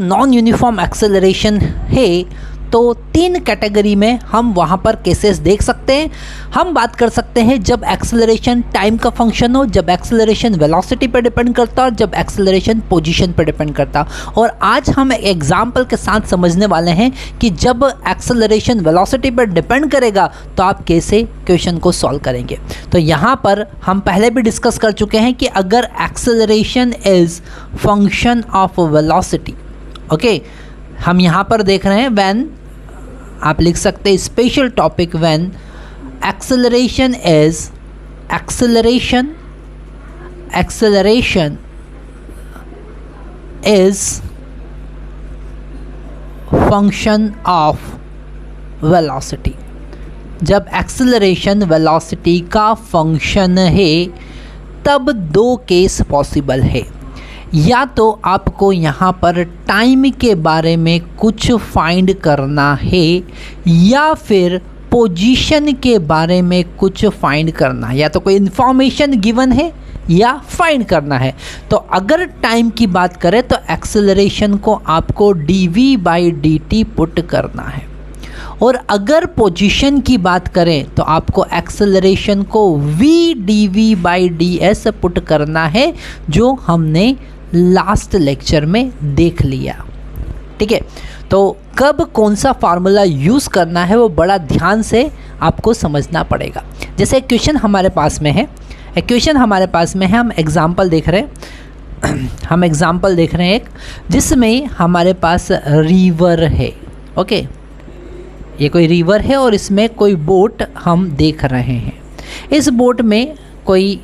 Non uniform acceleration है तो 3 category में हम वहाँ पर केसेस देख सकते हैं। हम बात कर सकते हैं जब एक्सेलरेशन टाइम का फंक्शन हो, जब एक्सेलरेशन वेलोसिटी पर डिपेंड करता और जब एक्सेलरेशन पोजीशन पर डिपेंड करता। और आज हम एक एग्जांपल के साथ समझने वाले हैं कि जब एक्सेलरेशन वेलोसिटी पर डिपेंड करेगा तो आप कैसे क्वेश्चन को सॉल्व करेंगे। तो यहाँ पर हम पहले भी डिस्कस कर चुके हैं कि अगर acceleration is function of velocity, okay, हम यहाँ पर देख रहे हैं व्हेन, आप लिख सकते हैं special topic, when acceleration is function of velocity. जब एक्सेलरेशन वेलोसिटी का फंक्शन है तब 2 केस पॉसिबल है। या तो आपको यहाँ पर टाइम के बारे में कुछ फाइंड करना है या फिर पोजीशन के बारे में कुछ फाइंड करना है, या तो कोई इन्फॉर्मेशन गिवन है या फाइंड करना है। तो अगर टाइम की बात करें तो एक्सेलरेशन को आपको dv/dt पुट करना है, और अगर पोजीशन की बात करें तो आपको एक्सेलरेशन को v dv/ds पुट करना है, जो हमने लास्ट लेक्चर में देख लिया। ठीक है, तो कब कौन सा फार्मूला यूज़ करना है वो बड़ा ध्यान से आपको समझना पड़ेगा। जैसे एक क्वेश्चन हमारे पास में है, हम एग्जांपल देख रहे हैं, एक जिसमें हमारे पास रिवर है। ओके, ये कोई रिवर है और इसमें कोई बोट हम देख रहे हैं। इस बोट में कोई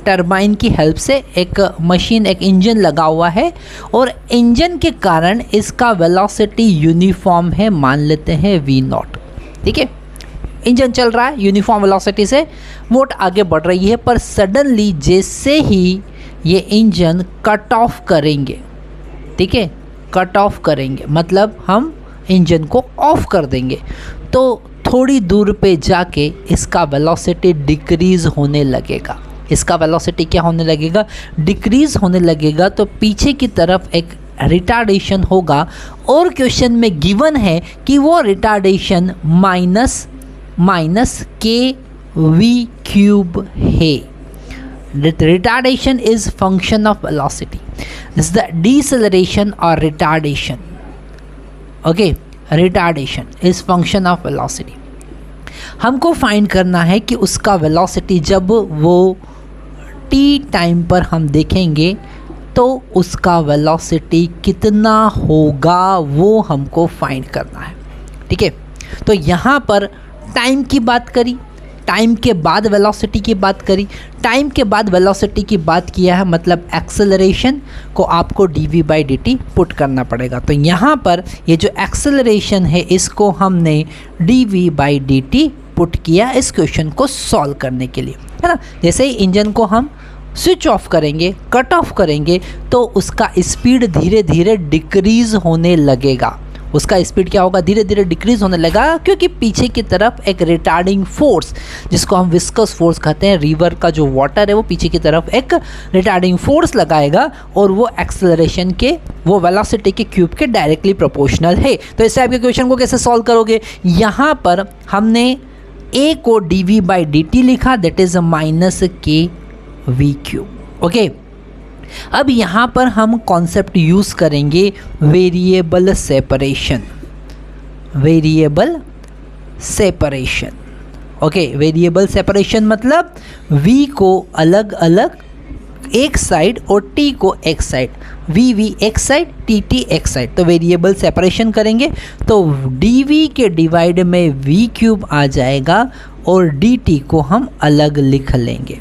टरबाइन की हेल्प से एक मशीन, एक इंजन लगा हुआ है, और इंजन के कारण इसका वेलोसिटी यूनिफॉर्म है, मान लेते हैं v0। ठीक है, इंजन चल रहा है यूनिफॉर्म वेलोसिटी से, बोट आगे बढ़ रही है, पर सडनली जैसे ही ये इंजन कट ऑफ करेंगे, ठीक है, कट ऑफ करेंगे मतलब हम इंजन को ऑफ कर देंगे, तो थोड़ी दूर पे जाके इसका वेलोसिटी डिक्रीज़ होने लगेगा। इसका वेलोसिटी क्या होने लगेगा? डिक्रीज़ होने लगेगा। तो पीछे की तरफ एक रिटार्डेशन होगा, और क्वेश्चन में गिवन है कि वो रिटार्डेशन माइनस kv³ है। Retardation is function of velocity, this the deceleration और retardation. Okay, retardation is function of velocity. हमको फाइंड करना है कि उसका वेलोसिटी जब वो t टाइम पर हम देखेंगे तो उसका वेलोसिटी कितना होगा, वो हमको फाइंड करना है। ठीक है, तो यहाँ पर टाइम की बात करी, टाइम के बाद वेलोसिटी की बात करी, टाइम के बाद वेलोसिटी की बात किया है, मतलब एक्सेलरेशन को आपको dv/dt पुट करना पड़ेगा। तो यहाँ पर ये जो एक्सेलरेशन है इसको हमने dv/dt पुट किया इस क्वेश्चन को सॉल्व करने के लिए, है ना। जैसे ही इंजन को हम स्विच ऑफ करेंगे, कट ऑफ करेंगे, तो उसका स्पीड धीरे धीरे डिक्रीज़ होने लगेगा। उसका स्पीड क्या होगा? धीरे धीरे डिक्रीज़ होने लगा, क्योंकि पीछे की तरफ एक रिटार्डिंग फोर्स, जिसको हम विस्कस फोर्स कहते हैं, रिवर का जो वाटर है वो पीछे की तरफ एक रिटार्डिंग फोर्स लगाएगा, और वो एक्सेलरेशन के, वो वेलोसिटी के क्यूब के डायरेक्टली प्रोपोर्शनल है। तो इस टाइप के क्वेश्चन को कैसे सॉल्व करोगे? यहाँ पर हमने a को dv/dt लिखा, दैट इज -kv³। ओके, अब यहाँ पर हम कॉन्सेप्ट यूज़ करेंगे variable separation. Okay, variable separation मतलब v को अलग अलग एक साइड और t को एक साइड, v एक साइड, t एक साइड। तो वेरिएबल सेपरेशन करेंगे तो dv के डिवाइड में v³ आ जाएगा, और dt को हम अलग लिख लेंगे।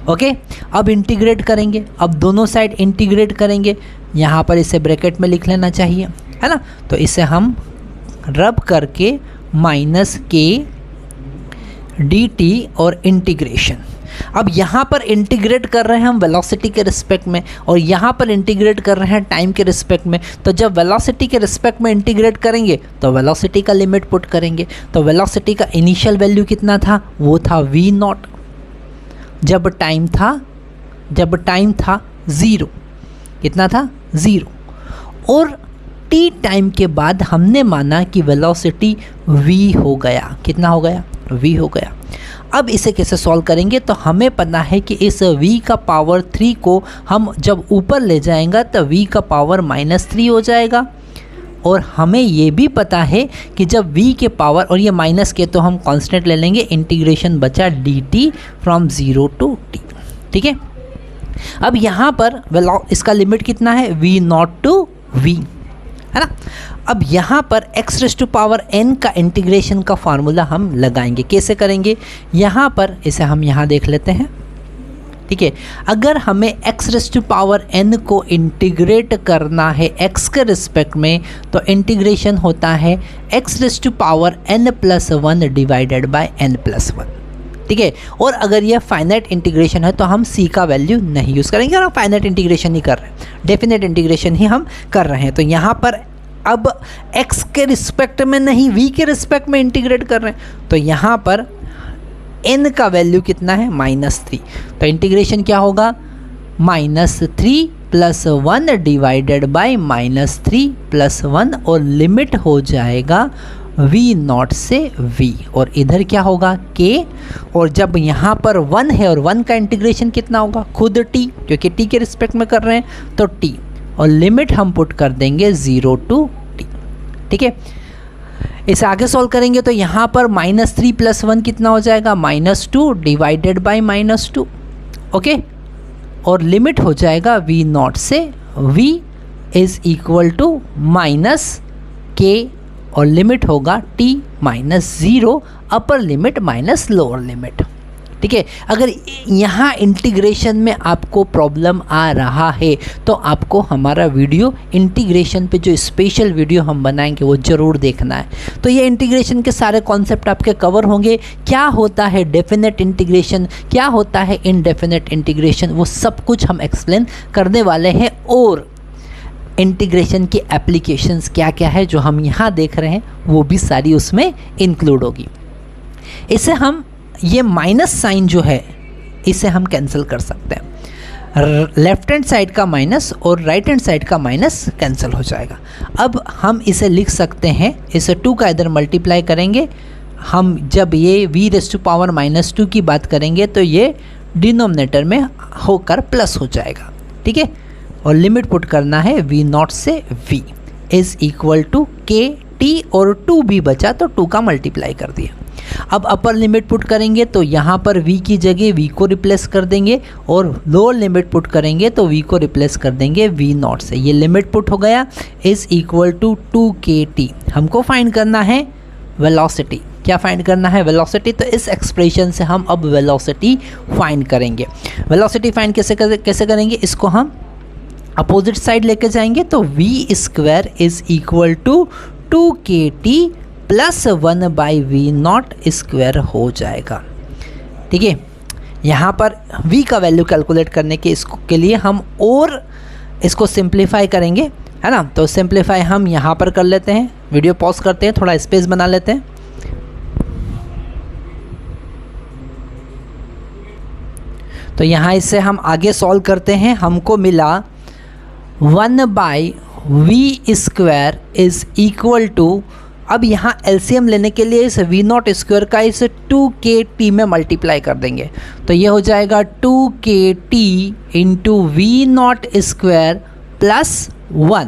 ओके, अब इंटीग्रेट करेंगे, अब दोनों साइड इंटीग्रेट करेंगे। यहाँ पर इसे ब्रैकेट में लिख लेना चाहिए, है ना। तो इसे हम रब करके -k dt और इंटीग्रेशन। अब यहाँ पर इंटीग्रेट कर रहे हैं हम वेलोसिटी के रिस्पेक्ट में, और यहाँ पर इंटीग्रेट कर रहे हैं टाइम के रिस्पेक्ट में। तो जब वेलोसिटी के रिस्पेक्ट में इंटीग्रेट करेंगे तो वेलोसिटी का लिमिट पुट करेंगे। तो वेलोसिटी का इनिशियल वैल्यू कितना था? वो था v0। जब टाइम था 0, कितना था? 0। और टी टाइम के बाद हमने माना कि वेलोसिटी v हो गया। कितना हो गया? v हो गया। अब इसे कैसे सॉल्व करेंगे? तो हमें पता है कि इस v का पावर 3 को हम जब ऊपर ले जाएंगे तो v का पावर -3 हो जाएगा। और हमें ये भी पता है कि जब v के पावर, और ये माइनस के तो हम कांस्टेंट ले लेंगे, इंटीग्रेशन बचा dt फ्रॉम 0 टू t। ठीक है, अब यहाँ पर इसका लिमिट कितना है? v0 टू v, है ना। अब यहाँ पर x raise to power n का इंटीग्रेशन का फार्मूला हम लगाएंगे। कैसे करेंगे? यहाँ पर इसे हम यहाँ देख लेते हैं। ठीक है, अगर हमें x raise to power n को इंटीग्रेट करना है x के रिस्पेक्ट में, तो इंटीग्रेशन होता है x raise to power n+1 divided by n+1। ठीक है, और अगर ये फाइनाइट इंटीग्रेशन है तो हम c का वैल्यू नहीं यूज़ करेंगे, और हम फाइनाइट इंटीग्रेशन ही कर रहे हैं, डेफिनेट इंटीग्रेशन ही हम कर रहे हैं। तो यहाँ पर अब x के रिस्पेक्ट में नहीं, v के रिस्पेक्ट में इंटीग्रेट कर रहे हैं, तो यहाँ पर n का वैल्यू कितना है? -3। तो इंटीग्रेशन क्या होगा? -3 + 1 डिवाइडेड बाय -3 + 1, और लिमिट हो जाएगा v0 से v, और इधर क्या होगा? k, और जब यहाँ पर 1 है और 1 का इंटीग्रेशन कितना होगा? खुद t, क्योंकि t के रिस्पेक्ट में कर रहे हैं तो t, और लिमिट हम पुट कर देंगे 0 टू t। ठीक है, इसे आगे सॉल्व करेंगे तो यहाँ पर -3 + 1 कितना हो जाएगा? -2 डिवाइडेड बाय -2। ओके, और लिमिट हो जाएगा v0 से v is equal to -k, और लिमिट होगा t -0, upper limit minus lower limit. ठीक है, अगर यहाँ इंटीग्रेशन में आपको प्रॉब्लम आ रहा है तो आपको हमारा वीडियो इंटीग्रेशन पे जो स्पेशल वीडियो हम बनाएंगे वो ज़रूर देखना है। तो ये इंटीग्रेशन के सारे कॉन्सेप्ट आपके कवर होंगे। क्या होता है डेफिनेट इंटीग्रेशन, क्या होता है इनडेफिनेट इंटीग्रेशन, वो सब कुछ हम एक्सप्लेन करने वाले हैं। और इंटीग्रेशन की एप्लीकेशंस क्या क्या है जो हम यहाँ देख रहे हैं वो भी सारी उसमें इंक्लूड होगी। इसे हम, ये माइनस साइन जो है इसे हम कैंसिल कर सकते हैं। लेफ्ट हैंड साइड का माइनस और राइट हैंड साइड का माइनस कैंसिल हो जाएगा। अब हम इसे लिख सकते हैं, इसे 2 का इधर मल्टीप्लाई करेंगे हम, जब ये v⁻² की बात करेंगे तो ये डिनोमिनेटर में होकर प्लस हो जाएगा। ठीक है, और लिमिट पुट करना है v0 से v is equal to kt, और 2 भी बचा तो 2 का मल्टीप्लाई कर दिया। अब अपर लिमिट पुट करेंगे तो यहाँ पर v की जगह v को रिप्लेस कर देंगे, और लोअर लिमिट पुट करेंगे तो v को रिप्लेस कर देंगे v0 से। ये लिमिट पुट हो गया इज़ इक्वल टू 2kt। हमको फाइंड करना है वेलोसिटी। क्या फाइंड करना है? वेलोसिटी। तो इस एक्सप्रेशन से हम अब वेलोसिटी फाइंड करेंगे। वेलोसिटी फाइंड कैसे करेंगे? इसको हम अपोजिट साइड लेके जाएंगे तो v² is equal to 2kt + 1/v0² हो जाएगा। ठीक है, यहाँ पर v का वैल्यू कैलकुलेट करने के लिए हम और इसको सिंप्लीफाई करेंगे, है ना। तो सिंप्लीफाई हम यहाँ पर कर लेते हैं, वीडियो पॉज करते हैं, थोड़ा स्पेस बना लेते हैं। तो यहाँ इससे हम आगे सॉल्व करते हैं। हमको मिला 1/v² इज़ इक्वल टू, अब यहाँ एलसीएम लेने के लिए इस v0² का इस 2kt में मल्टीप्लाई कर देंगे तो ये हो जाएगा 2kt into v0² + 1,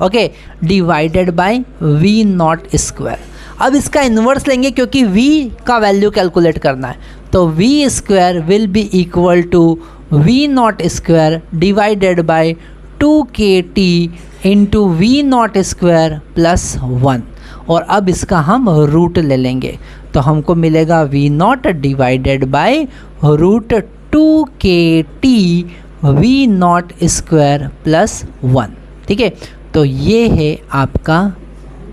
okay, divided by v0²। अब इसका इन्वर्स लेंगे क्योंकि v का वैल्यू कैलकुलेट करना है, तो v² will be equal to v0² divided by 2kt into v0² + 1, और अब इसका हम रूट ले लेंगे तो हमको मिलेगा v0 divided by √2kt v0² + 1। ठीक है, तो ये है आपका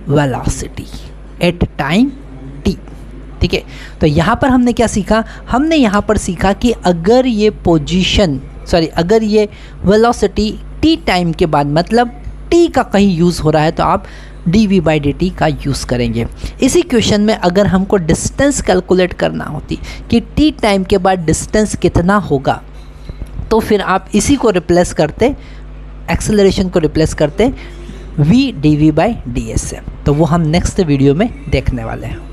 वेलोसिटी एट टाइम t। ठीक है, तो यहाँ पर हमने क्या सीखा? हमने यहाँ पर सीखा कि अगर ये अगर ये वेलोसिटी t टाइम के बाद, मतलब t का कहीं यूज़ हो रहा है तो आप dv/dt का यूज़ करेंगे। इसी क्वेश्चन में अगर हमको डिस्टेंस कैलकुलेट करना होती कि t टाइम के बाद डिस्टेंस कितना होगा, तो फिर आप इसी को रिप्लेस करते, एक्सेलरेशन को रिप्लेस करते v dv by ds है। तो वो हम नेक्स्ट वीडियो में देखने वाले हैं।